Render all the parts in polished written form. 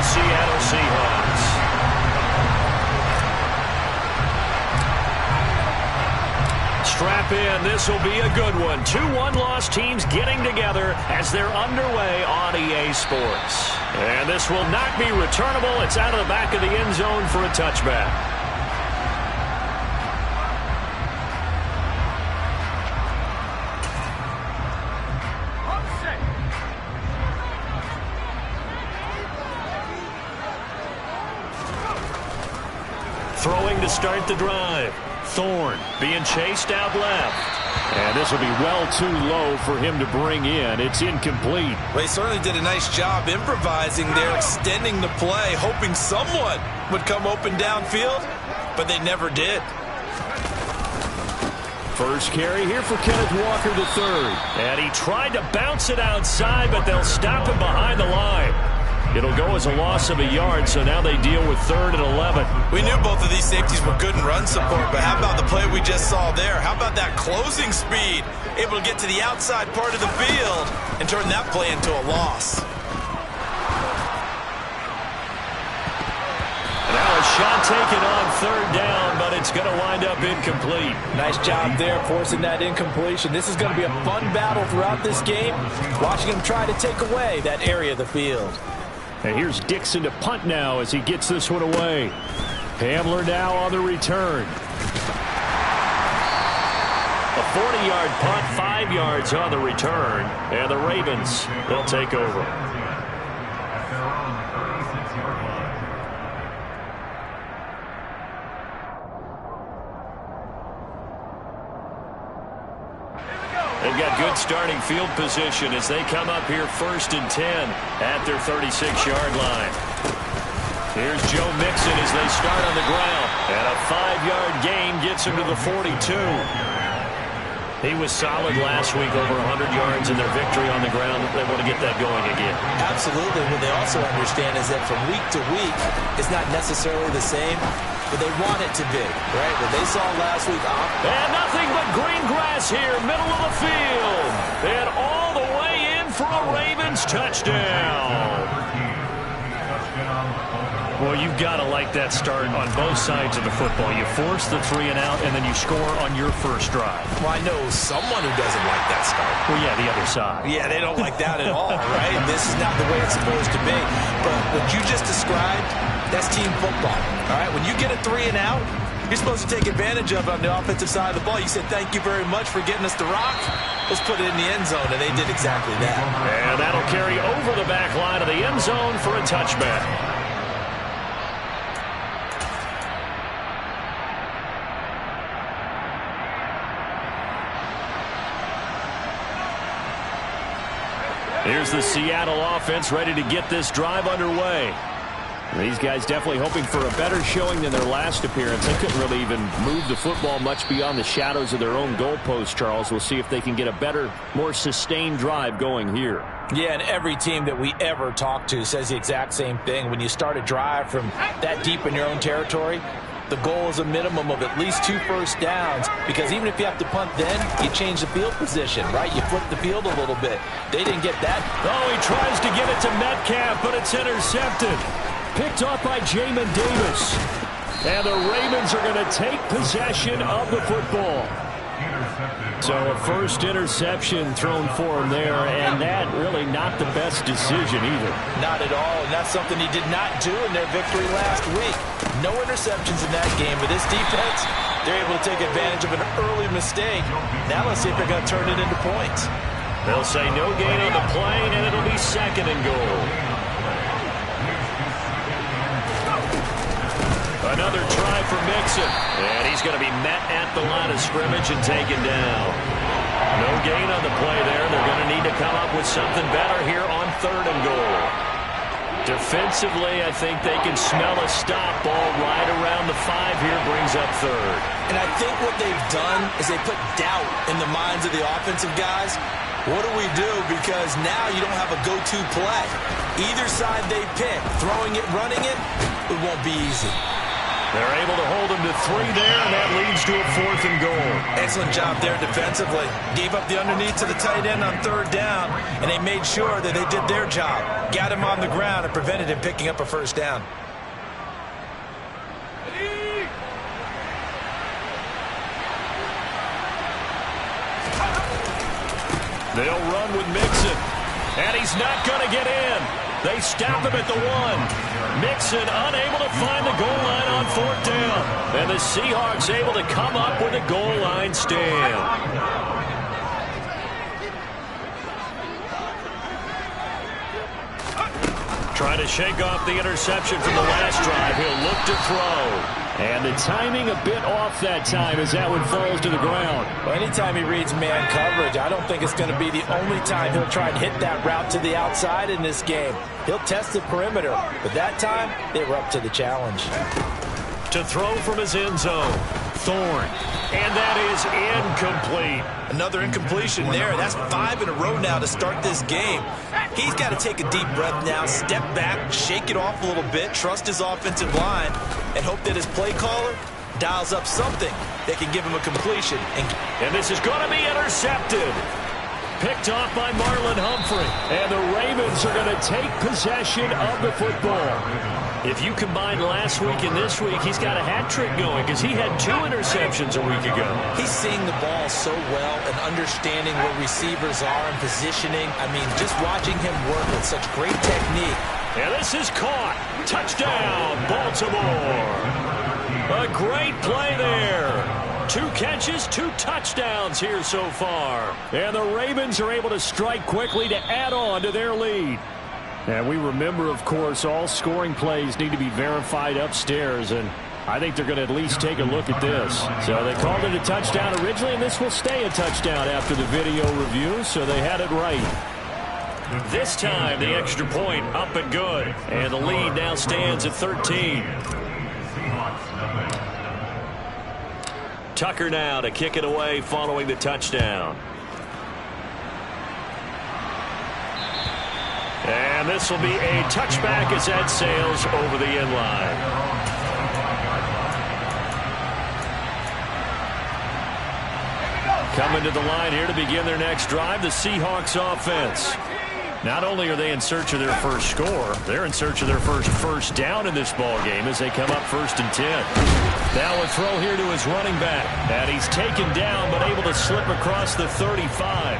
Seattle Seahawks. Strap in. This will be a good one. 2 one-loss teams getting together as they're underway on EA Sports. And this will not be returnable. It's out of the back of the end zone for a touchback. Throwing to start the drive. Thorne being chased out left. And this will be well too low for him to bring in. It's incomplete. Well, he certainly did a nice job improvising there, extending the play, hoping someone would come open downfield, but they never did. First carry here for Kenneth Walker III. And he tried to bounce it outside, but they'll stop him behind the line. It'll go as a loss of a yard, so now they deal with 3rd and 11. We knew both of these safeties were good in run support, but how about the play we just saw there? How about that closing speed? Able to get to the outside part of the field and turn that play into a loss. Now a shot taken on 3rd down, but it's going to wind up incomplete. Nice job there forcing that incompletion. This is going to be a fun battle throughout this game, watching him try to take away that area of the field. And here's Dixon to punt now as he gets this one away. Hamler now on the return. A 40-yard punt, 5 yards on the return. And the Ravens, they'll take over. They've got good starting field position as they come up here 1st and 10 at their 36-yard line. Here's Joe Mixon as they start on the ground. And a 5-yard gain gets him to the 42. He was solid last week, over 100 yards in their victory on the ground. They want to get that going again. Absolutely. What they also understand is that from week to week, it's not necessarily the same, but they want it to be, right? What they saw last week. And nothing but green grass here, middle of the field. And all the way in for a Ravens touchdown. Well, you've got to like that start on both sides of the football. You force the 3 and out, and then you score on your first drive. Well, I know someone who doesn't like that start. Well, yeah, the other side. Yeah, they don't like that at all, right? This is not the way it's supposed to be. But what you just described, that's team football, all right? When you get a 3 and out, you're supposed to take advantage of it on the offensive side of the ball. You said, thank you very much for getting us the rock. Let's put it in the end zone, and they did exactly that. And that'll carry over the back line of the end zone for a touchback. Here's the Seattle offense ready to get this drive underway. These guys definitely hoping for a better showing than their last appearance. They couldn't really even move the football much beyond the shadows of their own goalpost, Charles. We'll see if they can get a better, more sustained drive going here. Yeah, and every team that we ever talk to says the exact same thing. When you start a drive from that deep in your own territory, the goal is a minimum of at least 2 first downs, because even if you have to punt then, you change the field position, right? You flip the field a little bit. They didn't get that. Oh, he tries to get it to Metcalf, but it's intercepted. Picked off by Jamin Davis. And the Ravens are going to take possession of the football. So a first interception thrown for him there, and that really not the best decision either. Not at all, and that's something he did not do in their victory last week. No interceptions in that game, but this defense, they're able to take advantage of an early mistake. Now let's see if they're going to turn it into points. They'll say no gain on the play, and it'll be 2nd and goal. Another try for Mixon. And he's going to be met at the line of scrimmage and taken down. No gain on the play there. They're going to need to come up with something better here on 3rd and goal. Defensively, I think they can smell a stop. Ball right around the 5 here, brings up 3rd. And I think what they've done is they put doubt in the minds of the offensive guys. What do we do? Because now you don't have a go-to play. Either side they pick, throwing it, running it, it won't be easy. They're able to hold him to 3 there, and that leads to a 4th and goal. Excellent job there defensively. Gave up the underneath to the tight end on 3rd down, and they made sure that they did their job. Got him on the ground and prevented him picking up a 1st down. They'll run with Mixon, and he's not going to get in. They stop him at the 1. Mixon unable to find the goal line on 4th down. And the Seahawks able to come up with a goal line stand. Trying to shake off the interception from the last drive. He'll look to throw. And the timing a bit off that time as that one falls to the ground. Well, anytime he reads man coverage, I don't think it's going to be the only time he'll try and hit that route to the outside in this game. He'll test the perimeter, but that time they were up to the challenge. To throw from his end zone, Thorne. And that is incomplete. Another incompletion there. That's 5 in a row now to start this game. He's got to take a deep breath now, step back, shake it off a little bit, trust his offensive line, and hope that his play caller dials up something that can give him a completion. And this is going to be intercepted. Picked off by Marlon Humphrey. And the Ravens are going to take possession of the football. If you combine last week and this week, he's got a hat trick going because he had 2 interceptions a week ago. He's seeing the ball so well and understanding where receivers are and positioning. I mean, just watching him work with such great technique. And this is caught. Touchdown, Baltimore. A great play there. 2 catches, 2 touchdowns here so far. And the Ravens are able to strike quickly to add on to their lead. And we remember, of course, all scoring plays need to be verified upstairs, and I think they're going to at least take a look at this. So they called it a touchdown originally, and this will stay a touchdown after the video review, so they had it right. This time, the extra point up and good, and the lead now stands at 13. Tucker now to kick it away following the touchdown. And this will be a touchback as that sails over the end line. Coming to the line here to begin their next drive, the Seahawks offense. Not only are they in search of their first score, they're in search of their first down in this ball game as they come up 1st and 10. Now a throw here to his running back. And he's taken down but able to slip across the 35.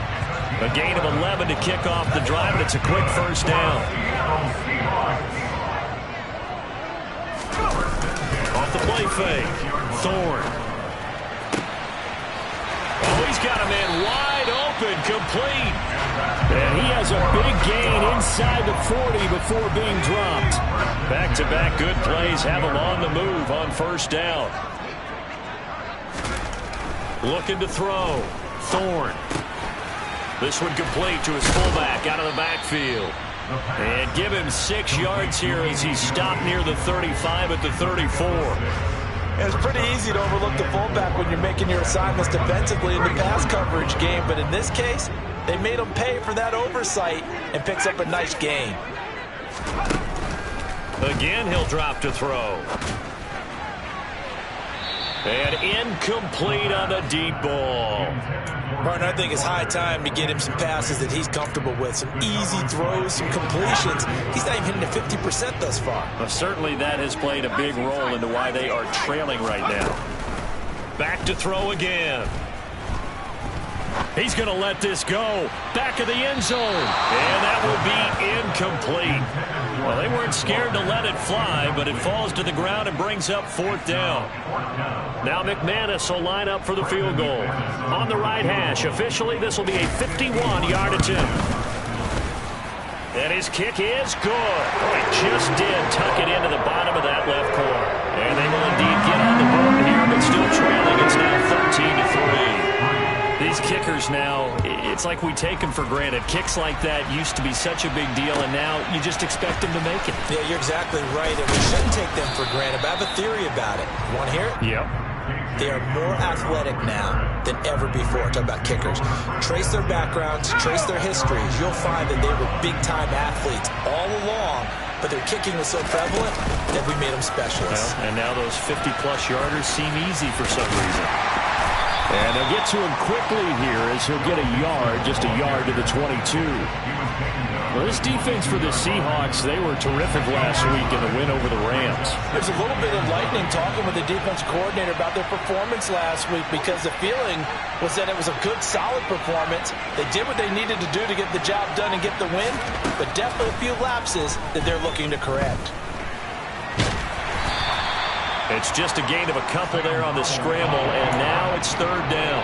A gain of 11 to kick off the drive, and it's a quick 1st down. Off the play fake, Thorne. Oh, he's got a man wide open, complete. And he has a big gain inside the 40 before being dropped. Back-to-back good plays have him on the move on 1st down. Looking to throw, Thorne. This one complete to his fullback out of the backfield. And give him 6 yards here as he's stopped near the 35 at the 34. It's pretty easy to overlook the fullback when you're making your assignments defensively in the pass coverage game, but in this case, they made him pay for that oversight and picks up a nice gain. Again, he'll drop to throw. And incomplete on the deep ball. Partner, I think it's high time to get him some passes that he's comfortable with. Some easy throws, some completions. He's not even hitting to 50% thus far. Well, certainly that has played a big role into why they are trailing right now. Back to throw again. He's going to let this go. Back of the end zone. And that will be incomplete. Well, they weren't scared to let it fly, but it falls to the ground and brings up 4th down. Now McManus will line up for the field goal. On the right hash, officially this will be a 51-yard attempt. And his kick is good. It just did tuck it into the bottom of that left corner. And they will indeed get on the board here, but still trailing. It's now 13-3. These kickers now, it's like we take them for granted. Kicks like that used to be such a big deal, and now you just expect them to make it. Yeah, you're exactly right, and we shouldn't take them for granted. But I have a theory about it. You want to hear it? Yep. They are more athletic now than ever before. Talk about kickers. Trace their backgrounds, trace their histories. You'll find that they were big-time athletes all along, but their kicking was so prevalent that we made them specialists. Well, and now those 50-plus yarders seem easy for some reason. And they'll get to him quickly here as he'll get a yard, just a yard to the 22. Well, this defense for the Seahawks, they were terrific last week in the win over the Rams. There's a little bit of lightning talking with the defense coordinator about their performance last week because the feeling was that it was a good, solid performance. They did what they needed to do to get the job done and get the win, but definitely a few lapses that they're looking to correct. It's just a gain of a couple there on the scramble, and now it's third down.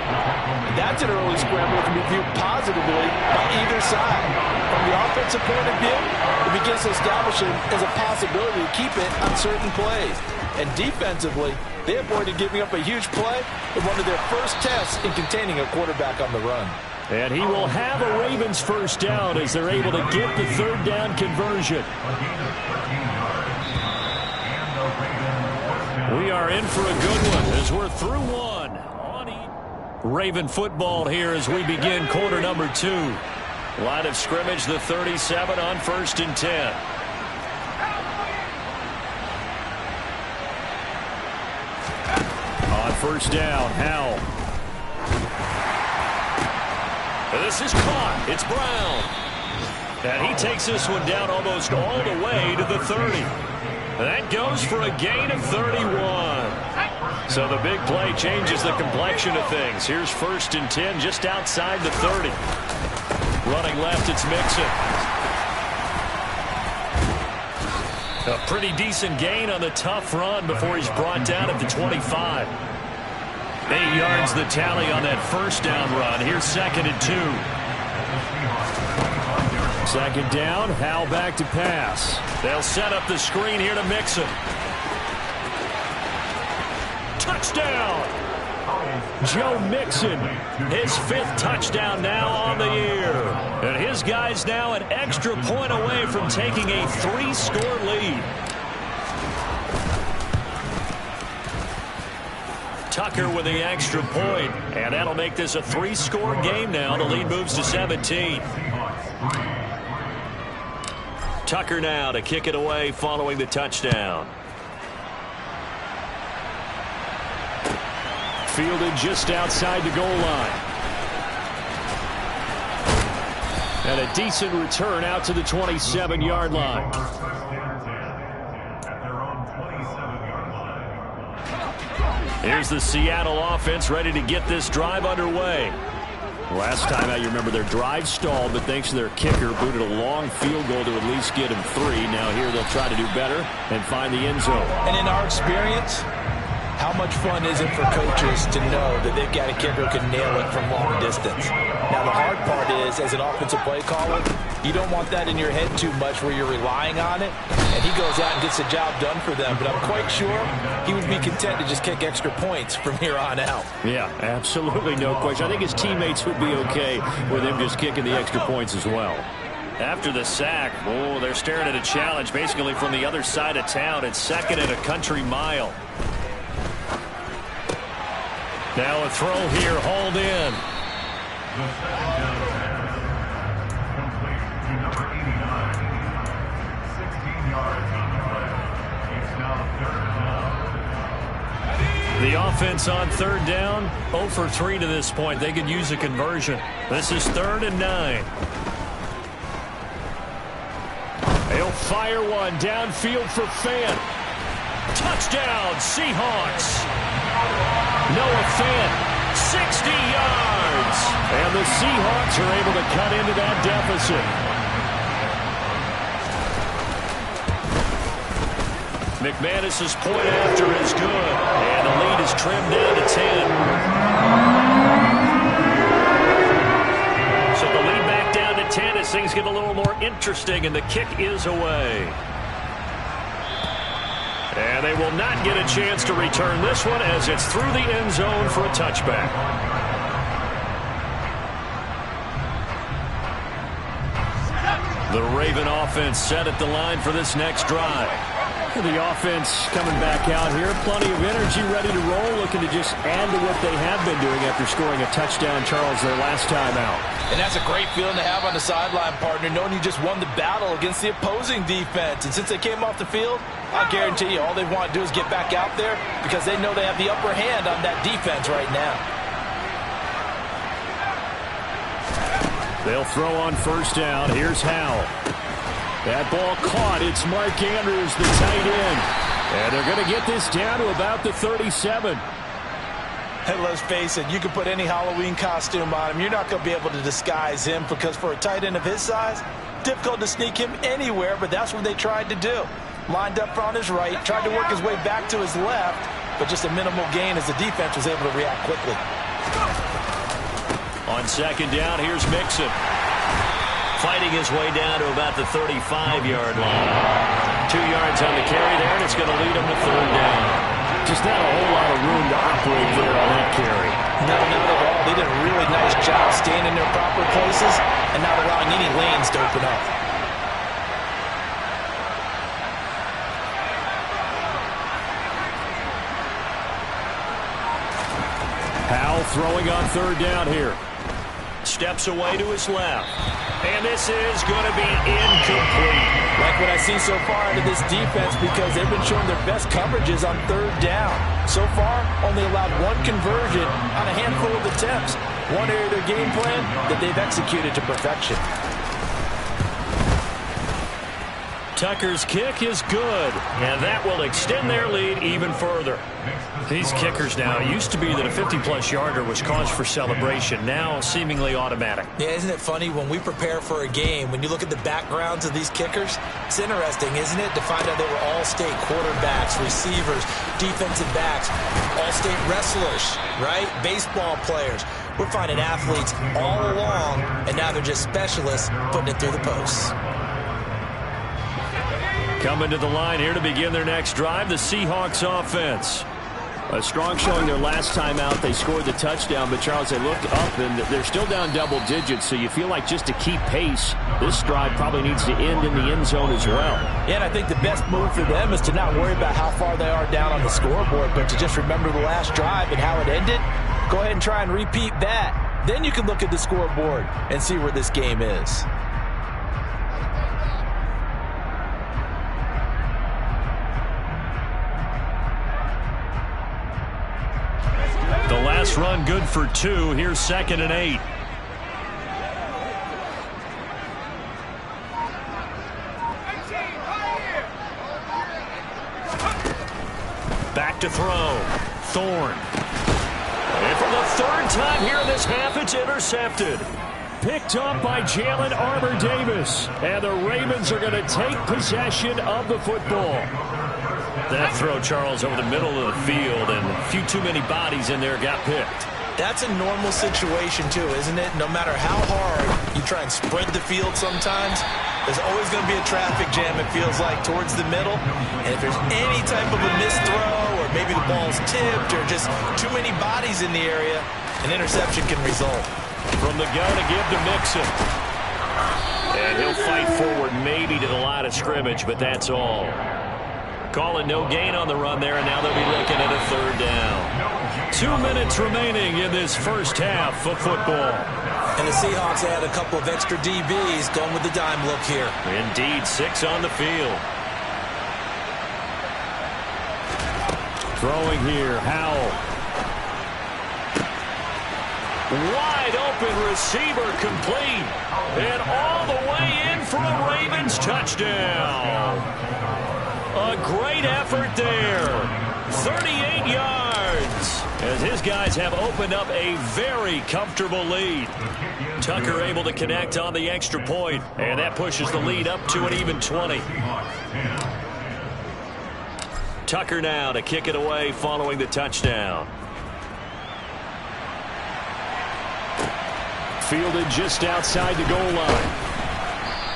That's an early scramble that can be viewed positively by either side. From the offensive point of view, it begins to establish it as a possibility to keep it on certain plays. And defensively, they avoided giving up a huge play in one of their first tests in containing a quarterback on the run. And he will have a Ravens first down as they're able to get the third down conversion. We are in for a good one as we're through one. Raven football here as we begin quarter number 2. Line of scrimmage, the 37 on 1st and 10. On first down, Howell. This is caught. It's Brown. And he takes this one down almost all the way to the 30. That goes for a gain of 31. So the big play changes the complexion of things. Here's 1st and 10 just outside the 30. Running left, it's Mixon. A pretty decent gain on the tough run before he's brought down at the 25. 8 yards the tally on that first down run. Here's 2nd and 2. 2nd down, Howell back to pass. They'll set up the screen here to Mixon. Touchdown! Joe Mixon, his 5th touchdown now on the year. And his guys now an extra point away from taking a 3-score lead. Tucker with the extra point, and that'll make this a 3-score game now. The lead moves to 17. Tucker now to kick it away following the touchdown. Fielded just outside the goal line. And a decent return out to the 27-yard line. Here's the Seattle offense ready to get this drive underway. Last time out, you remember their drive stalled, but thanks to their kicker, booted a long field goal to at least get him 3. Now here they'll try to do better and find the end zone. And in our experience, how much fun is it for coaches to know that they've got a kicker who can nail it from long distance? Now, the hard part is, as an offensive play caller, you don't want that in your head too much where you're relying on it. And he goes out and gets the job done for them. But I'm quite sure he would be content to just kick extra points from here on out. Yeah, absolutely no question. I think his teammates would be okay with him just kicking the extra points as well. After the sack, oh, they're staring at a challenge basically from the other side of town. It's 2nd and a country mile. Now a throw here, hauled in. Complete to number 89. 16 yards on the play. It's now 3rd down. The offense on 3rd down, 0 for 3 to this point. They could use a conversion. This is 3rd and 9. They'll fire one downfield for Fant. Touchdown, Seahawks. Noah Fant, 60 yards. And the Seahawks are able to cut into that deficit. McManus's point after is good. And the lead is trimmed down to 10. So the lead back down to 10 as things get a little more interesting, and the kick is away. And they will not get a chance to return this one as it's through the end zone for a touchback. The Raven offense set at the line for this next drive. The offense coming back out here. Plenty of energy, ready to roll, looking to just add to what they have been doing after scoring a touchdown, Charles, their last time out. And that's a great feeling to have on the sideline, partner, knowing you just won the battle against the opposing defense. And since they came off the field, I guarantee you all they want to do is get back out there because they know they have the upper hand on that defense right now. They'll throw on first down. Here's Howell. That ball caught. It's Mark Andrews, the tight end. And they're going to get this down to about the 37. Hey, let's face it, you can put any Halloween costume on him. You're not going to be able to disguise him because for a tight end of his size, difficult to sneak him anywhere, but that's what they tried to do. Lined up on his right, tried to work his way back to his left, but just a minimal gain as the defense was able to react quickly. On second down, here's Mixon. Fighting his way down to about the 35-yard line. 2 yards on the carry there, and it's going to lead him to third down. Just not a whole lot of room to operate there on that carry. No, not at all. They did a really nice job staying in their proper places and not allowing any lanes to open up. Howell throwing on third down here. Steps away to his left. And this is going to be incomplete. Like what I see so far out of this defense because they've been showing their best coverages on third down. So far, only allowed one conversion on a handful of attempts. One area of their game plan that they've executed to perfection. Tucker's kick is good, and that will extend their lead even further. These kickers now, it used to be that a 50-plus yarder was cause for celebration, now seemingly automatic. Yeah, isn't it funny when we prepare for a game, when you look at the backgrounds of these kickers, it's interesting, isn't it, to find out they were all-state quarterbacks, receivers, defensive backs, all-state wrestlers, right? Baseball players. We're finding athletes all along, and now they're just specialists putting it through the posts. Coming to the line here to begin their next drive, the Seahawks offense. A strong showing their last time out. They scored the touchdown, but Charles, they looked up and they're still down double digits, so you feel like just to keep pace, this drive probably needs to end in the end zone as well. Yeah, and I think the best move for them is to not worry about how far they are down on the scoreboard, but to just remember the last drive and how it ended. Go ahead and try and repeat that. Then you can look at the scoreboard and see where this game is. The last run good for 2. Here's 2nd and 8. Back to throw. Thorne. And for the third time here in this half, it's intercepted. Picked up by Jalen Armour-Davis. And the Ravens are going to take possession of the football. That throw, Charles, over the middle of the field, and a few too many bodies in there got picked. That's a normal situation, too, isn't it? No matter how hard you try and spread the field sometimes, there's always going to be a traffic jam, it feels like, towards the middle. And if there's any type of a missed throw, or maybe the ball's tipped, or just too many bodies in the area, an interception can result. From the gun to give to Mixon. And he'll fight forward maybe to the line of scrimmage, but that's all. Calling no gain on the run there, and now they'll be looking at a third down. 2 minutes remaining in this first half of football. And the Seahawks add a couple of extra DBs going with the dime look here. Indeed, 6 on the field. Throwing here, Howell. Wide open receiver complete. And all the way in for a Ravens touchdown. A great effort there. 38 yards. As his guys have opened up a very comfortable lead. Tucker able to connect on the extra point, and that pushes the lead up to an even 20. Tucker now to kick it away following the touchdown. Fielded just outside the goal line.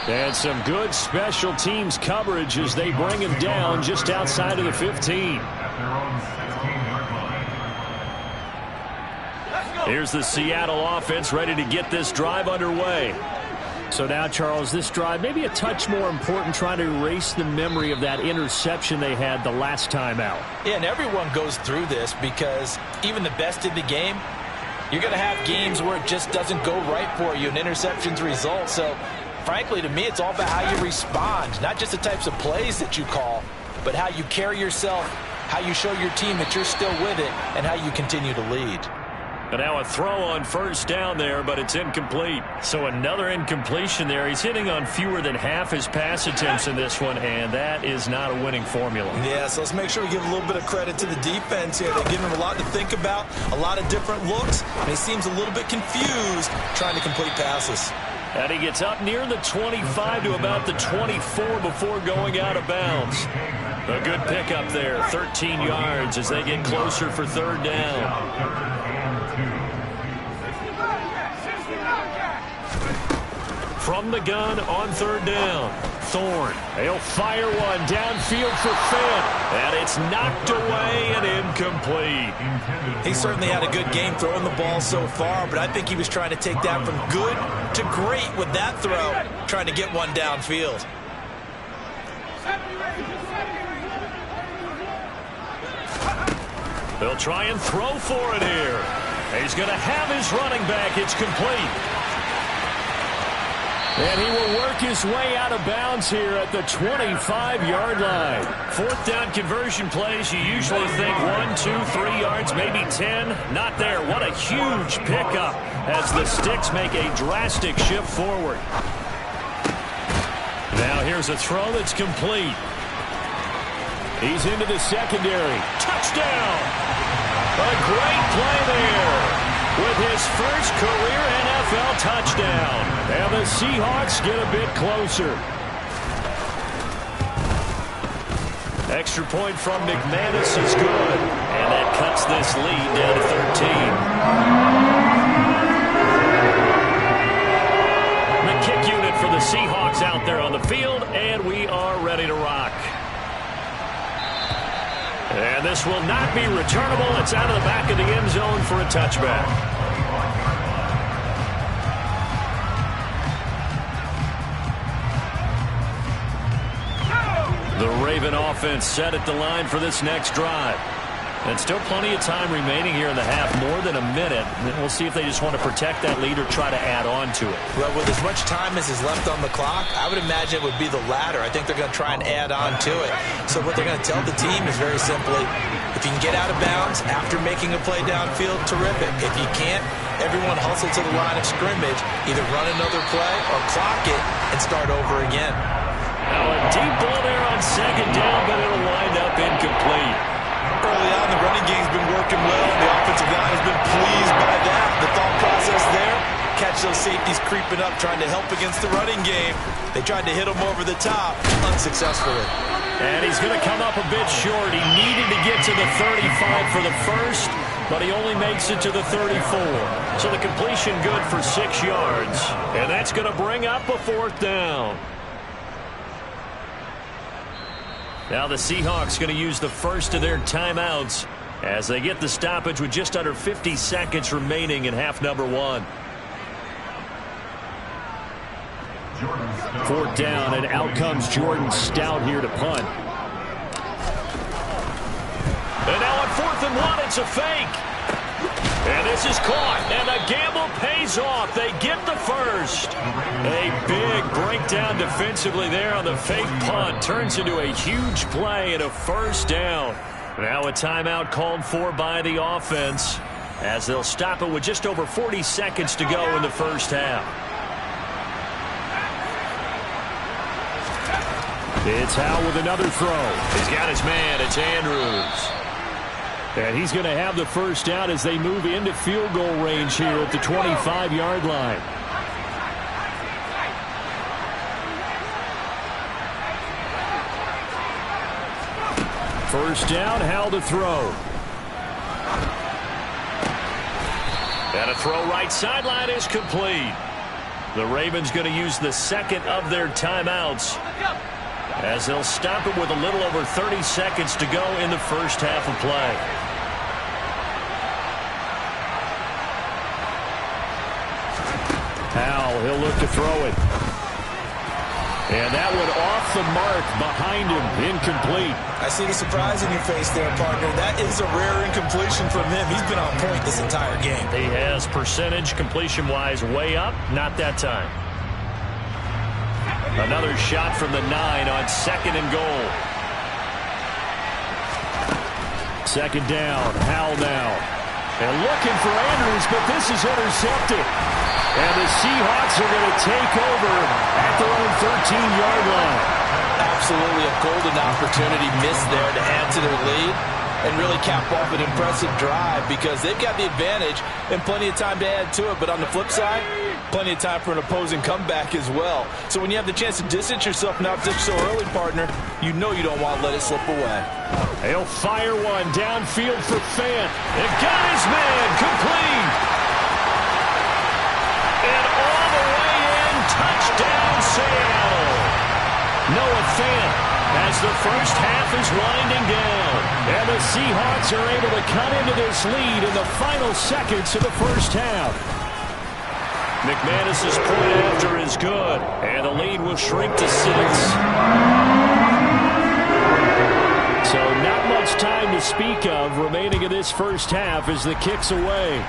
And some good special teams coverage as they bring him down just outside of the 15. Here's the Seattle offense ready to get this drive underway. So now, Charles, this drive maybe a touch more important, trying to erase the memory of that interception they had the last time out. Yeah, and everyone goes through this because even the best in the game, you're going to have games where it just doesn't go right for you and interceptions result. So, frankly, to me, it's all about how you respond, not just the types of plays that you call, but how you carry yourself, how you show your team that you're still with it, and how you continue to lead. And now a throw on first down there, but it's incomplete. So another incompletion there. He's hitting on fewer than half his pass attempts in this one, and that is not a winning formula. Yeah, so let's make sure we give a little bit of credit to the defense here. They're giving him a lot to think about, a lot of different looks, and he seems a little bit confused trying to complete passes. And he gets up near the 25 to about the 24 before going out of bounds. A good pickup there, 13 yards as they get closer for third down. From the gun on third down, Thorne. He'll fire one downfield for Finn. And it's knocked away and incomplete. He certainly had a good game throwing the ball so far, but I think he was trying to take that from good to great with that throw, trying to get one downfield. They'll try and throw for it here. He's going to have his running back. It's complete. And he will work his way out of bounds here at the 25-yard line. Fourth down conversion plays, you usually think 1, 2, 3 yards, maybe 10. Not there. What a huge pickup as the Sticks make a drastic shift forward. Now here's a throw that's complete. He's into the secondary. Touchdown! A great play there with his first career NFL touchdown. And the Seahawks get a bit closer. Extra point from McManus is good. And that cuts this lead down to 13. The kick unit for the Seahawks out there on the field, and we are ready to rock. And this will not be returnable. It's out of the back of the end zone for a touchback. The Raven offense set at the line for this next drive. And still plenty of time remaining here in the half, more than a minute. And we'll see if they just want to protect that lead or try to add on to it. Well, with as much time as is left on the clock, I would imagine it would be the latter. I think they're going to try and add on to it. So what they're going to tell the team is very simply, if you can get out of bounds after making a play downfield, terrific. If you can't, everyone hustle to the line of scrimmage, either run another play or clock it and start over again. Now a deep ball there on second down, but it'll wind up incomplete. Early on, the running game's been working well. The offensive line has been pleased by that. The thought process there, catch those safeties creeping up, trying to help against the running game. They tried to hit him over the top, unsuccessfully. And he's going to come up a bit short. He needed to get to the 35 for the first, but he only makes it to the 34. So the completion good for 6 yards. And that's going to bring up a fourth down. Now the Seahawks going to use the first of their timeouts as they get the stoppage with just under 50 seconds remaining in half number one. Fourth down, and out comes Jordan Stout here to punt. And now on 4th and 1, it's a fake. And this is caught, and the gamble pays off. They get the first. A big breakdown defensively there on the fake punt. Turns into a huge play and a first down. Now a timeout called for by the offense as they'll stop it with just over 40 seconds to go in the first half. It's Howe with another throw. He's got his man. It's Andrews. And he's going to have the first down as they move into field goal range here at the 25-yard line. First down, Howe to throw. And a throw right sideline is complete. The Ravens going to use the second of their timeouts as they'll stop it with a little over 30 seconds to go in the first half of play. Howe, he'll look to throw it. And that one off the mark behind him, incomplete. I see the surprise in your face there, partner. That is a rare incompletion from him. He's been on point this entire game. He has percentage completion-wise way up, not that time. Another shot from the 9 on 2nd and goal. Second down, Howell now. And looking for Andrews, but this is intercepted. And the Seahawks are going to take over at their own 13-yard line. Absolutely a golden opportunity missed there to add to their lead and really cap off an impressive drive because they've got the advantage and plenty of time to add to it. But on the flip side, plenty of time for an opposing comeback as well. So when you have the chance to distance yourself and not dip so early, partner, you know you don't want to let it slip away. He'll fire one downfield for Fant. And got his man complete. And all the way in, touchdown Seattle. Noah Fant as the first half is winding down. And the Seahawks are able to cut into this lead in the final seconds of the first half. McManus's point after is good. And the lead will shrink to 6. So not much time to speak of remaining in this first half as the kick's away.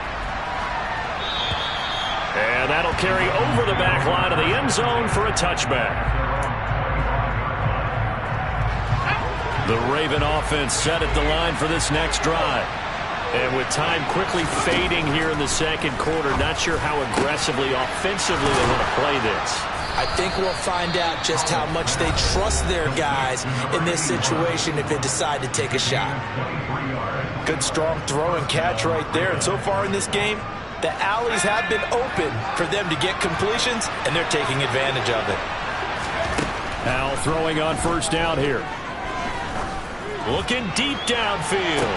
And that'll carry over the back line of the end zone for a touchback. The Raven offense set at the line for this next drive. And with time quickly fading here in the second quarter, not sure how aggressively, offensively they want to play this. I think we'll find out just how much they trust their guys in this situation if they decide to take a shot. Good strong throw and catch right there. And so far in this game, the alleys have been open for them to get completions, and they're taking advantage of it. Now throwing on first down here. Looking deep downfield.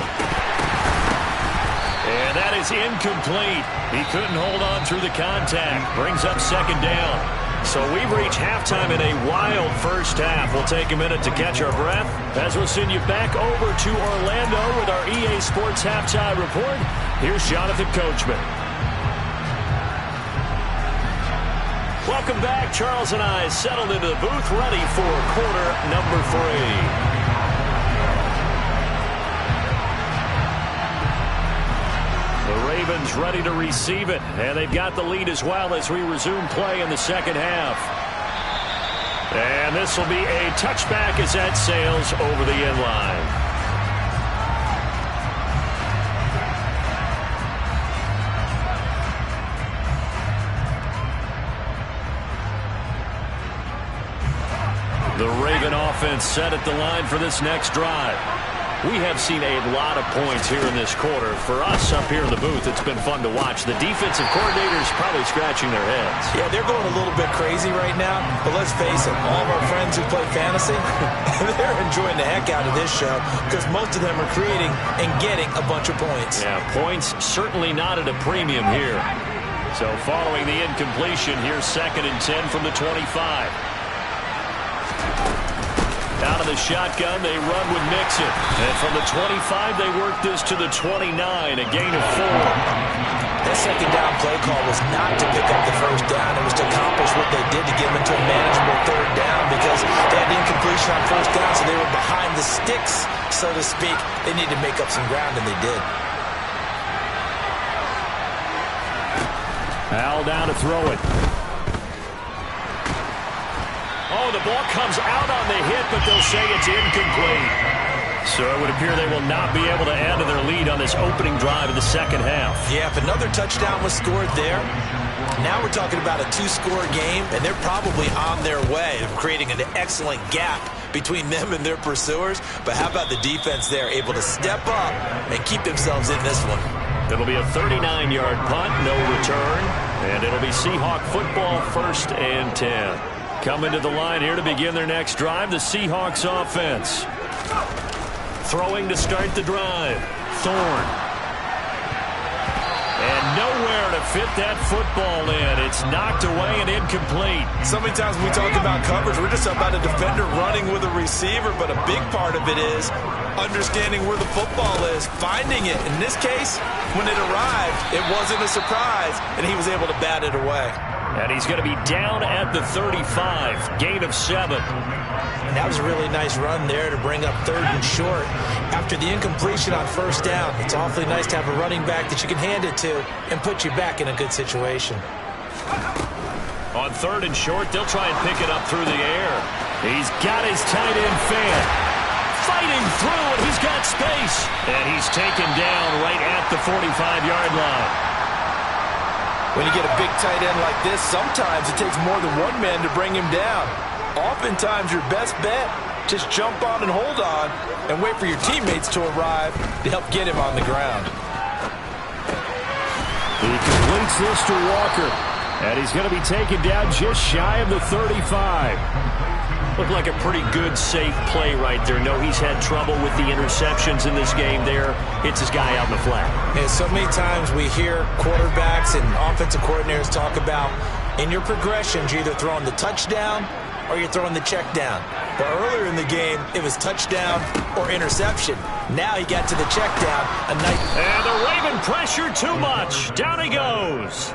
And that is incomplete. He couldn't hold on through the contact. Brings up second down. So we've reached halftime in a wild first half. We'll take a minute to catch our breath as we'll send you back over to Orlando with our EA Sports Halftime Report. Here's Jonathan Coachman. Welcome back. Charles and I settled into the booth ready for quarter number 3. The Ravens ready to receive it, and they've got the lead as well as we resume play in the second half. And this will be a touchback as that sails over the end line. The Raven offense set at the line for this next drive. We have seen a lot of points here in this quarter. For us up here in the booth, it's been fun to watch. The defensive coordinators probably scratching their heads. Yeah, they're going a little bit crazy right now. But let's face it, all of our friends who play fantasy, they're enjoying the heck out of this show because most of them are creating and getting a bunch of points. Yeah, points certainly not at a premium here. So following the incompletion, here's 2nd and 10 from the 25. Out of the shotgun, they run with Mixon. And from the 25, they work this to the 29, a gain of 4. That second down play call was not to pick up the first down. It was to accomplish what they did to get them into a manageable third down because they had incompletion on first down, so they were behind the sticks, so to speak. They needed to make up some ground, and they did. Al down to throw it. Oh, the ball comes out on the hit, but they'll say it's incomplete. So it would appear they will not be able to add to their lead on this opening drive of the second half. Yeah, if another touchdown was scored there, now we're talking about a 2-score game, and they're probably on their way of creating an excellent gap between them and their pursuers. But how about the defense there, able to step up and keep themselves in this one? It'll be a 39-yard punt, no return, and it'll be Seahawk football, 1st and 10. Coming to the line here to begin their next drive, the Seahawks offense. Throwing to start the drive. Thorne. And nowhere to fit that football in. It's knocked away and incomplete. So many times when we talk about coverage, we're just about a defender running with a receiver, but a big part of it is understanding where the football is, finding it. In this case, when it arrived, it wasn't a surprise, and he was able to bat it away. And he's going to be down at the 35. Gain of 7. And that was a really nice run there to bring up 3rd and short. After the incompletion on 1st down, it's awfully nice to have a running back that you can hand it to and put you back in a good situation. On 3rd and short, they'll try and pick it up through the air. He's got his tight end fan. Fighting through, and he's got space. And he's taken down right at the 45-yard line. When you get a big tight end like this, sometimes it takes more than one man to bring him down. Oftentimes, your best bet, just jump on and hold on and wait for your teammates to arrive to help get him on the ground. He completes this to Walker. And he's going to be taken down just shy of the 35. Looked like a pretty good, safe play right there. No, he's had trouble with the interceptions in this game there. Hits his guy out in the flat. And so many times we hear quarterbacks and offensive coordinators talk about in your progressions, you're either throwing the touchdown or you're throwing the check down. But earlier in the game, it was touchdown or interception. Now he got to the check down. And the Raven pressure too much. Down he goes.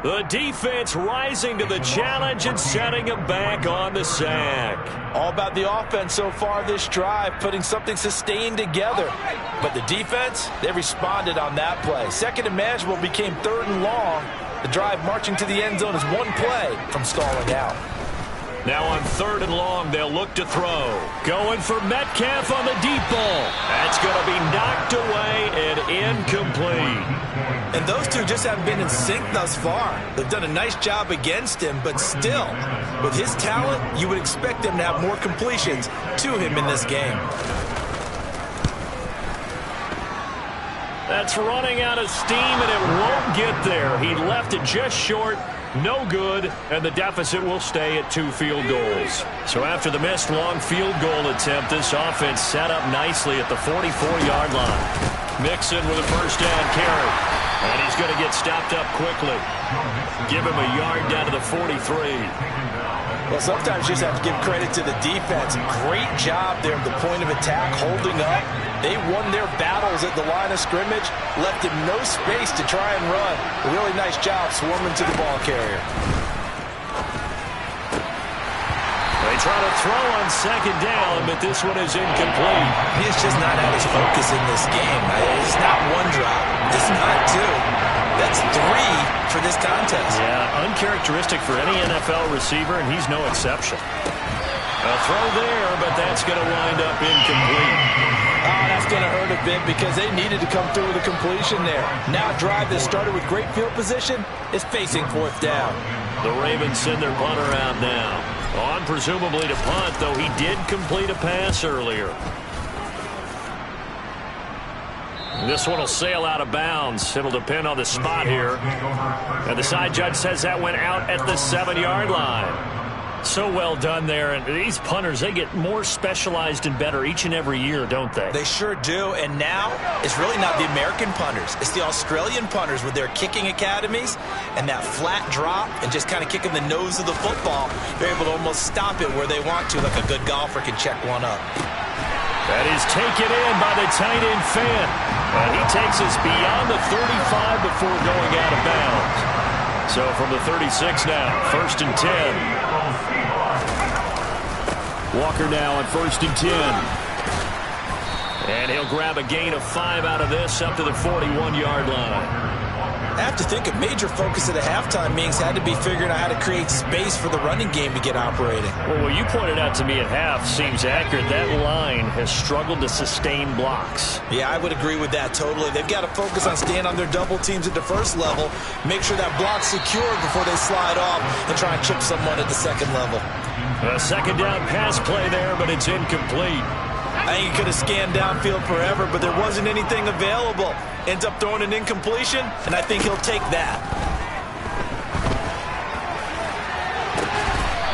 The defense rising to the challenge and setting him back on the sack. All about the offense so far this drive, putting something sustained together. But the defense, they responded on that play. 2nd and manageable became 3rd and long. The drive marching to the end zone is one play from stalling out. Now on 3rd and long, they'll look to throw. Going for Metcalf on the deep ball. That's going to be knocked away and incomplete. And those two just haven't been in sync thus far. They've done a nice job against him, but still, with his talent, you would expect them to have more completions to him in this game. That's running out of steam, and it won't get there. He left it just short. No good, and the deficit will stay at 2 field goals. So after the missed long field goal attempt, this offense set up nicely at the 44-yard line. Mixon with a 1st down carry. And he's going to get stopped up quickly. Give him a yard down to the 43. Well, sometimes you just have to give credit to the defense. Great job there at the point of attack, holding up. They won their battles at the line of scrimmage, left him no space to try and run. A really nice job swarming to the ball carrier. They try to throw on 2nd down, but this one is incomplete. He's just not at his focus in this game. It's not 1 drop. It's not 2. That's 3 for this contest. Yeah, uncharacteristic for any NFL receiver, and he's no exception. A throw there, but that's going to wind up incomplete. Oh, that's going to hurt a bit because they needed to come through with a completion there. Now a drive that started with great field position is facing 4th down. The Ravens send their punter out now. On presumably to punt, though he did complete a pass earlier. This one will sail out of bounds. It'll depend on the spot here. And the side judge says that went out at the 7-yard line. So well done there. And these punters, they get more specialized and better each and every year, don't they? They sure do. And now it's really not the American punters. It's the Australian punters with their kicking academies and that flat drop and just kind of kicking the nose of the football. They're able to almost stop it where they want to, like a good golfer can check one up. That is taken in by the tight end fan. And he takes us beyond the 35 before going out of bounds. So from the 36 now, 1st and 10. Walker now on 1st and 10. And he'll grab a gain of 5 out of this up to the 41-yard line. I have to think a major focus at the halftime meetings had to be figuring out how to create space for the running game to get operating. Well, what you pointed out to me at half seems accurate. That line has struggled to sustain blocks. Yeah, I would agree with that totally. They've got to focus on staying on their double teams at the 1st level, make sure that block's secured before they slide off and try and chip someone at the 2nd level. A 2nd down pass play there, but it's incomplete. I think he could have scanned downfield forever, but there wasn't anything available. Ends up throwing an incompletion, and I think he'll take that.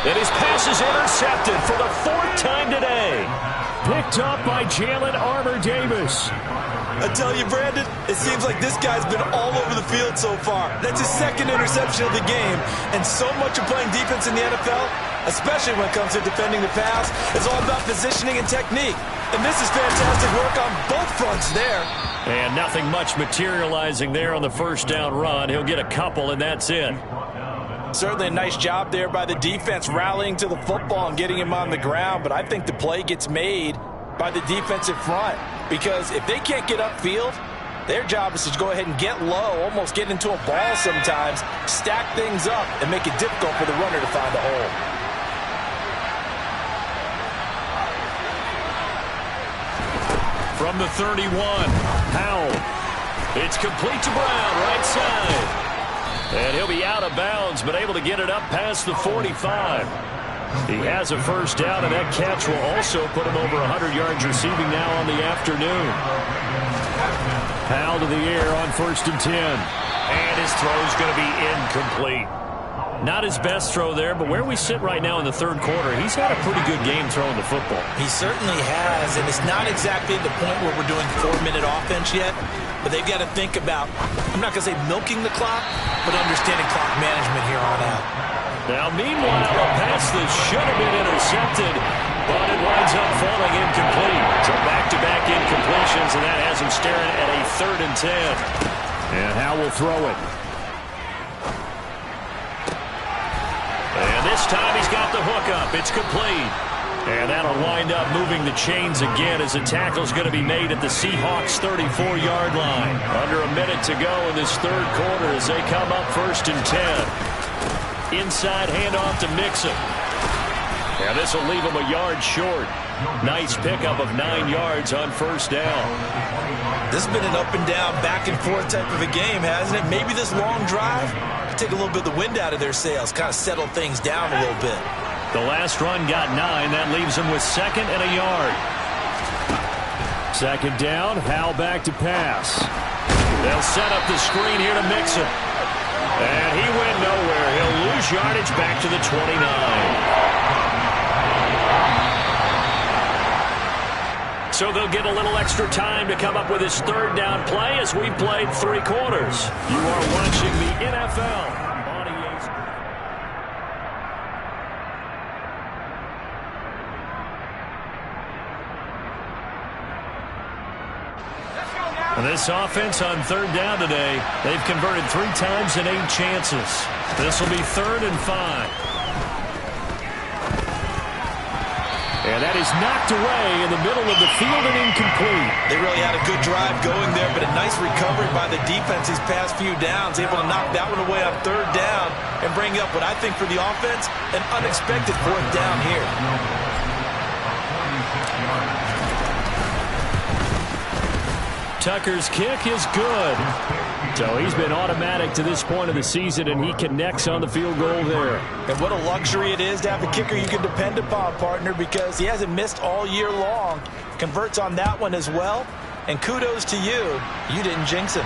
And his pass is intercepted for the 4th time today. Picked up by Jalen Armour-Davis. I tell you, Brandon, it seems like this guy's been all over the field so far. That's his 2nd interception of the game. And so much of playing defense in the NFL, especially when it comes to defending the pass, is all about positioning and technique. And this is fantastic work on both fronts there. And nothing much materializing there on the 1st down run. He'll get a couple, and that's it. Certainly a nice job there by the defense rallying to the football and getting him on the ground, but I think the play gets made by the defensive front because if they can't get upfield, their job is to go ahead and get low, almost get into a ball sometimes, stack things up, and make it difficult for the runner to find a hole. From the 31, Howell. It's complete to Brown, right side. And he'll be out of bounds, but able to get it up past the 45. He has a first down, and that catch will also put him over 100 yards receiving now on the afternoon. Howell to the air on 1st and 10. And his throw's going to be incomplete. Not his best throw there, but where we sit right now in the third quarter, he's had a pretty good game throwing the football. He certainly has, and it's not exactly the point where we're doing 4-minute offense yet, but they've got to think about, I'm not going to say milking the clock, but understanding clock management here on out. Now, meanwhile, a pass that should have been intercepted, but it winds up falling incomplete. So back-to-back incompletions, and that has him staring at a 3rd and 10. And Howell will throw it. And this time he's got the hook up. It's complete. And that'll wind up moving the chains again as the tackle's going to be made at the Seahawks' 34-yard line. Under a minute to go in this third quarter as they come up 1st and 10. Inside handoff to Mixon. And this will leave him a yard short. Nice pickup of 9 yards on first down. This has been an up and down, back and forth type of a game, hasn't it? Maybe this long drive could take a little bit of the wind out of their sails, kind of settle things down a little bit. The last run got 9. That leaves him with 2nd and a yard. 2nd down, Howell back to pass. They'll set up the screen here to Mixon. And he went nowhere. He'll lose yardage back to the 29. So they'll get a little extra time to come up with his 3rd down play as we've played 3 quarters. You are watching the NFL on EA Sports. This offense on 3rd down today, they've converted 3 times in 8 chances. This will be 3rd and 5. And that is knocked away in the middle of the field and incomplete. They really had a good drive going there, but a nice recovery by the defense these past few downs, able to knock that one away on 3rd down and bring up what I think for the offense, an unexpected 4th down here. Tucker's kick is good. So he's been automatic to this point of the season, and he connects on the field goal there. And what a luxury it is to have a kicker you can depend upon, partner, because he hasn't missed all year long. Converts on that one as well. And kudos to you. You didn't jinx him.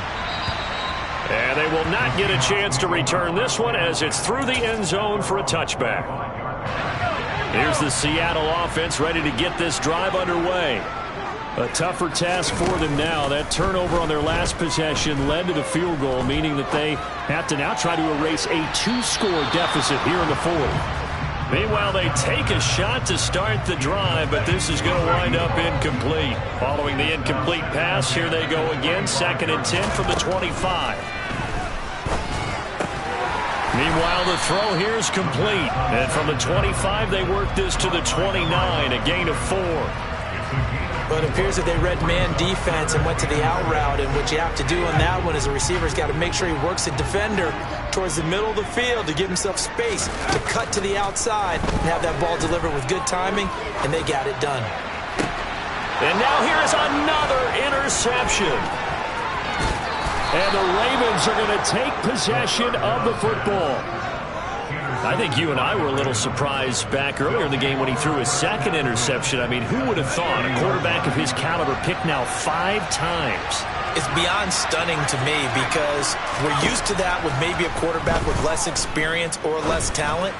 And they will not get a chance to return this one as it's through the end zone for a touchback. Here's the Seattle offense ready to get this drive underway. A tougher task for them now. That turnover on their last possession led to the field goal, meaning that they have to now try to erase a 2-score deficit here in the 4th. Meanwhile, they take a shot to start the drive, but this is going to wind up incomplete. Following the incomplete pass, here they go again. 2nd and 10 from the 25. Meanwhile, the throw here is complete. And from the 25, they work this to the 29, a gain of 4. But it appears that they read man defense and went to the out route, and what you have to do on that one is a receiver's got to make sure he works the defender towards the middle of the field to give himself space to cut to the outside and have that ball delivered with good timing, and they got it done. And now here is another interception. And the Ravens are going to take possession of the football. I think you and I were a little surprised back earlier in the game when he threw his 2nd interception. I mean, who would have thought a quarterback of his caliber picked now 5 times? It's beyond stunning to me because we're used to that with maybe a quarterback with less experience or less talent.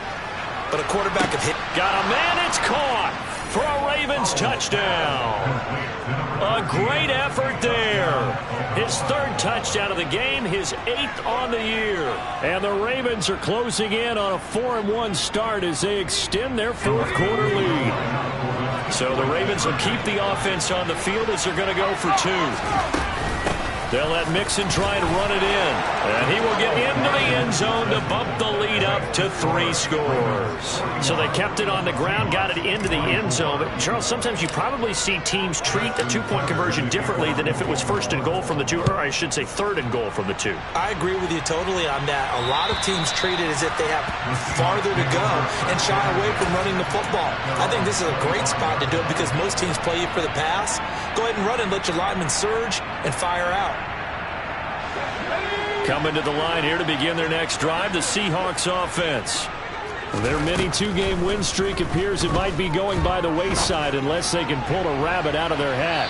But a quarterback of hit. Got a man, it's caught for a Ravens touchdown. A great effort there. His 3rd touchdown of the game, his 8th on the year. And the Ravens are closing in on a 4-1 start as they extend their 4th quarter lead. So the Ravens will keep the offense on the field as they're going to go for 2. They'll let Mixon try and run it in. And he will get into the end zone to bump the lead up to 3 scores. So they kept it on the ground, got it into the end zone. But, Charles, sometimes you probably see teams treat a two-point conversion differently than if it was first and goal from the 2, or I should say third and goal from the 2. I agree with you totally on that. A lot of teams treat it as if they have farther to go and shy away from running the football. I think this is a great spot to do it because most teams play you for the pass. Go ahead and run and let your linemen surge and fire out. Coming to the line here to begin their next drive, the Seahawks offense. Their mini 2-game win streak appears it might be going by the wayside unless they can pull a rabbit out of their hat.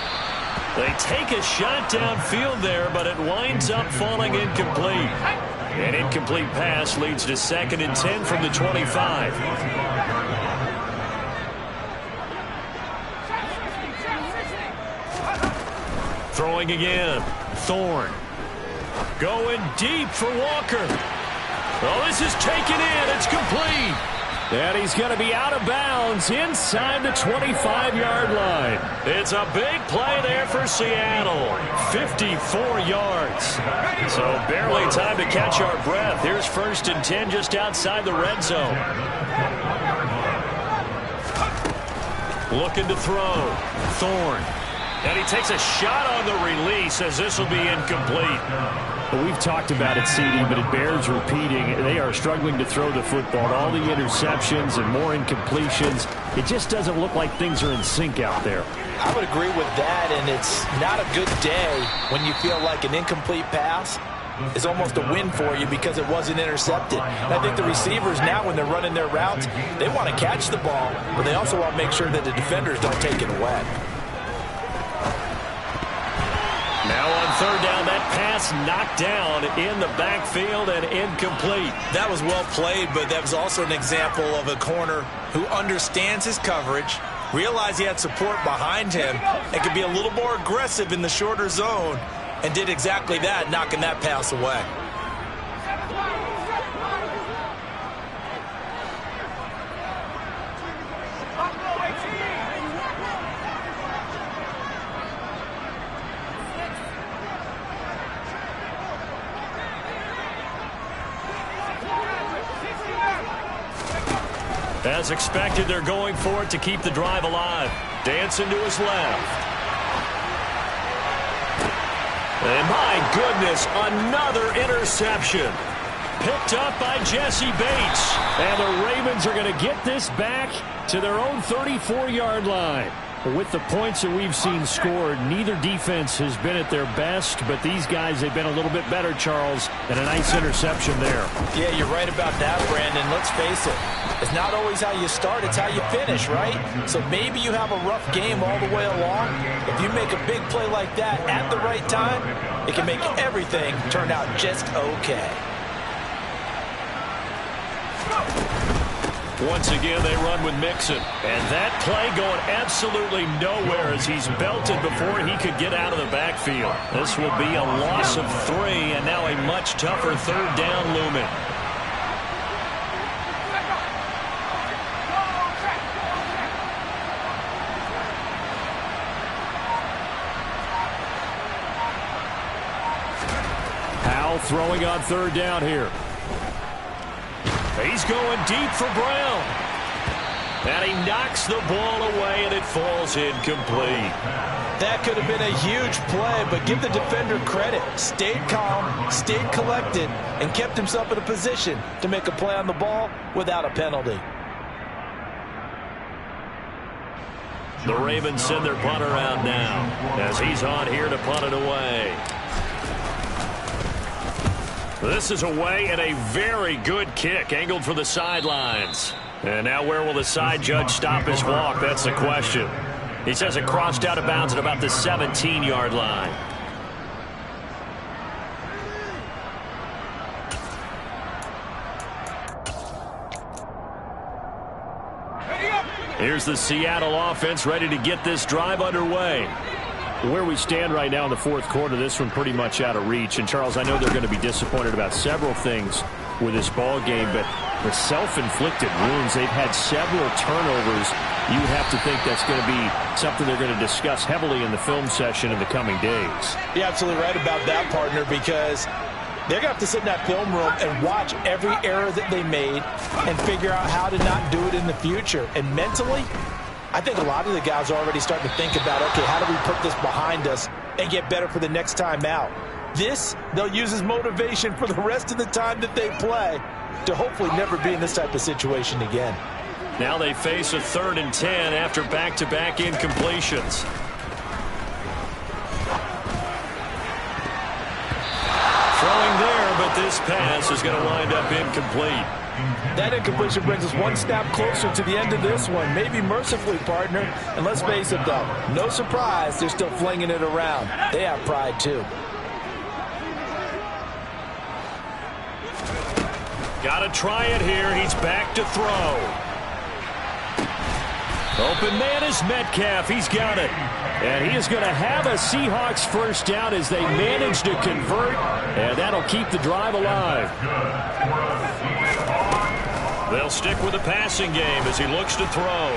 They take a shot downfield there, but it winds up falling incomplete. An incomplete pass leads to 2nd and 10 from the 25. Throwing again. Thorne. Going deep for Walker. Oh, this is taken in. It's complete. And he's going to be out of bounds inside the 25-yard line. It's a big play there for Seattle. 54 yards. So barely time to catch our breath. Here's 1st and 10 just outside the red zone. Looking to throw. Thorne. And he takes a shot on the release as this will be incomplete. Well, we've talked about it, CD, but it bears repeating. They are struggling to throw the football. All the interceptions and more incompletions. It just doesn't look like things are in sync out there. I would agree with that, and it's not a good day when you feel like an incomplete pass is almost a win for you because it wasn't intercepted. And I think the receivers now, when they're running their routes, they want to catch the ball, but they also want to make sure that the defenders don't take it away. Now on 3rd down, that pass knocked down in the backfield and incomplete. That was well played, but that was also an example of a corner who understands his coverage, realized he had support behind him, and could be a little more aggressive in the shorter zone, and did exactly that, knocking that pass away. As expected, they're going for it to keep the drive alive. Dancing to his left. And my goodness, another interception. Picked up by Jesse Bates. And the Ravens are going to get this back to their own 34-yard line. With the points that we've seen scored, neither defense has been at their best, but these guys, they've been a little bit better, Charles, and a nice interception there. Yeah, you're right about that, Brandon. Let's face it. It's not always how you start, it's how you finish, right? So maybe you have a rough game all the way along. If you make a big play like that at the right time, it can make everything turn out just okay. Once again, they run with Mixon. And that play going absolutely nowhere as he's belted before he could get out of the backfield. This will be a loss of 3, and now a much tougher 3rd down looming. Howell throwing on 3rd down here. He's going deep for Brown. And he knocks the ball away, and it falls incomplete. That could have been a huge play, but give the defender credit. Stayed calm, stayed collected, and kept himself in a position to make a play on the ball without a penalty. The Ravens send their punter out now as he's on here to punt it away. This is away, and a very good kick angled for the sidelines. And now where will the side judge stop his walk? That's the question. He says it crossed out of bounds at about the 17-yard line. Here's the Seattle offense ready to get this drive underway. Where we stand right now in the 4th quarter, this one pretty much out of reach. And, Charles, I know they're going to be disappointed about several things with this ball game, but The self-inflicted wounds, they've had several turnovers. You would have to think that's going to be something they're going to discuss heavily in the film session in the coming days. You're absolutely right about that, partner, because they're going to have to sit in that film room and watch every error that they made and figure out how to not do it in the future. And mentally, I think a lot of the guys are already starting to think about, okay, how do we put this behind us and get better for the next time out? This, they'll use as motivation for the rest of the time that they play to hopefully never be in this type of situation again. Now they face a 3rd and 10 after back-to-back incompletions. Throwing there, but this pass is going to wind up incomplete. That incompletion brings us one step closer to the end of this one, maybe mercifully, partner. And let's face it, though, no surprise, they're still flinging it around. They have pride, too. Got to try it here. He's back to throw. Open man is Metcalf. He's got it. And he is going to have a Seahawks first down as they manage to convert. And that'll keep the drive alive. They'll stick with the passing game as he looks to throw.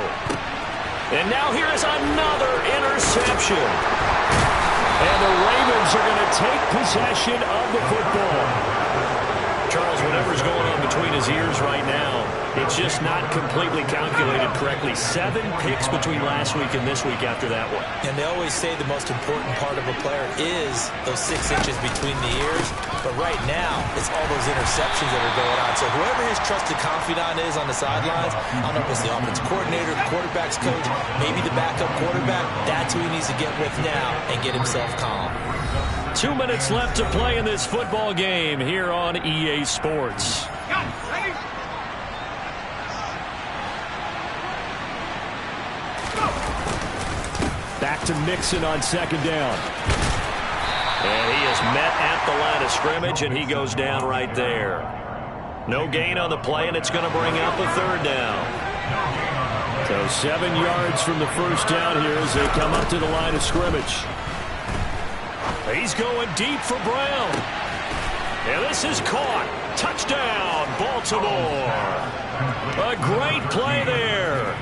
And now here is another interception. And the Ravens are going to take possession of the football. Charles, whatever's going on between his ears right now, it's just not completely calculated correctly. 7 picks between last week and this week after that one. And they always say the most important part of a player is those 6 inches between the ears. But right now, it's all those interceptions that are going on. So whoever his trusted confidant is on the sidelines, I don't know if it's the offensive coordinator, the quarterback's coach, maybe the backup quarterback, that's who he needs to get with now and get himself calm. 2 minutes left to play in this football game here on EA Sports. Back to Mixon on 2nd down. And he is met at the line of scrimmage, and he goes down right there. No gain on the play, and it's going to bring up a 3rd down. So 7 yards from the first down here as they come up to the line of scrimmage. He's going deep for Brown. And this is caught. Touchdown, Baltimore. A great play there.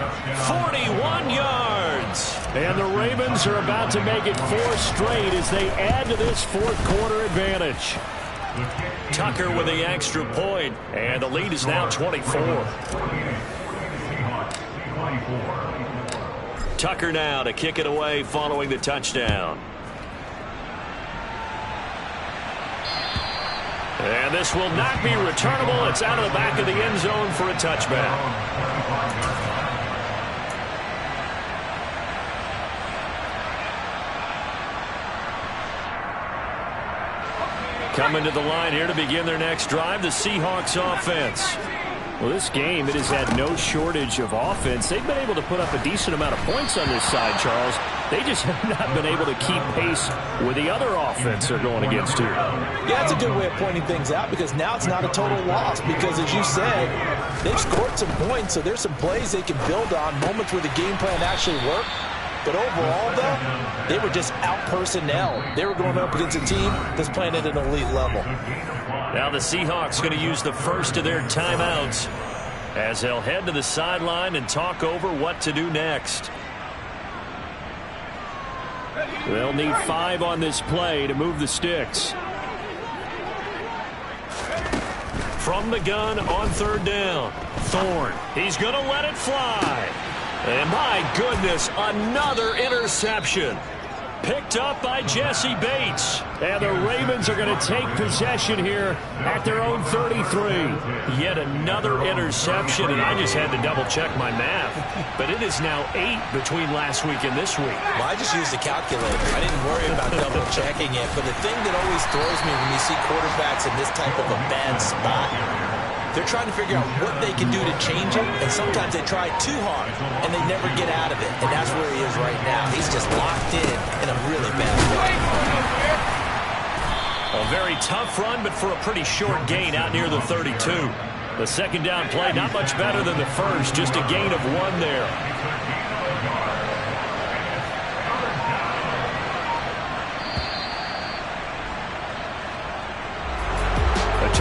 41 yards. And the Ravens are about to make it 4 straight as they add to this 4th quarter advantage. Tucker with the extra point, and the lead is now 24. Tucker now to kick it away following the touchdown. And this will not be returnable. It's out of the back of the end zone for a touchback. Coming to the line here to begin their next drive, the Seahawks offense. Well, this game, it has had no shortage of offense. They've been able to put up a decent amount of points on this side, Charles. They just have not been able to keep pace with the other offense they're going against here. Yeah, that's a good way of pointing things out because now it's not a total loss because, as you said, they've scored some points, so there's some plays they can build on, moments where the game plan actually worked. But overall, though, they were just out-personnel. They were going up against a team that's playing at an elite level. Now the Seahawks going to use the first of their timeouts as they'll head to the sideline and talk over what to do next. They'll need 5 on this play to move the sticks. From the gun on 3rd down, Thorne. He's going to let it fly. And my goodness, another interception. Picked up by Jesse Bates. And the Ravens are going to take possession here at their own 33. Yet another interception, and I just had to double-check my math. But it is now 8 between last week and this week. Well, I just used the calculator. I didn't worry about double-checking it. But the thing that always throws me when you see quarterbacks in this type of a bad spot, they're trying to figure out what they can do to change it, and sometimes they try too hard, and they never get out of it. And that's where he is right now. He's just locked in a really bad way. A very tough run, but for a pretty short gain out near the 32. The 2nd down play, not much better than the first, just a gain of 1 there.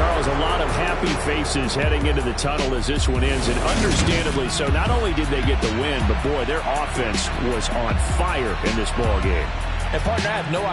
Charles, a lot of happy faces heading into the tunnel as this one ends, and understandably so. Not only did they get the win, but, boy, their offense was on fire in this ball game. And, partner, I have no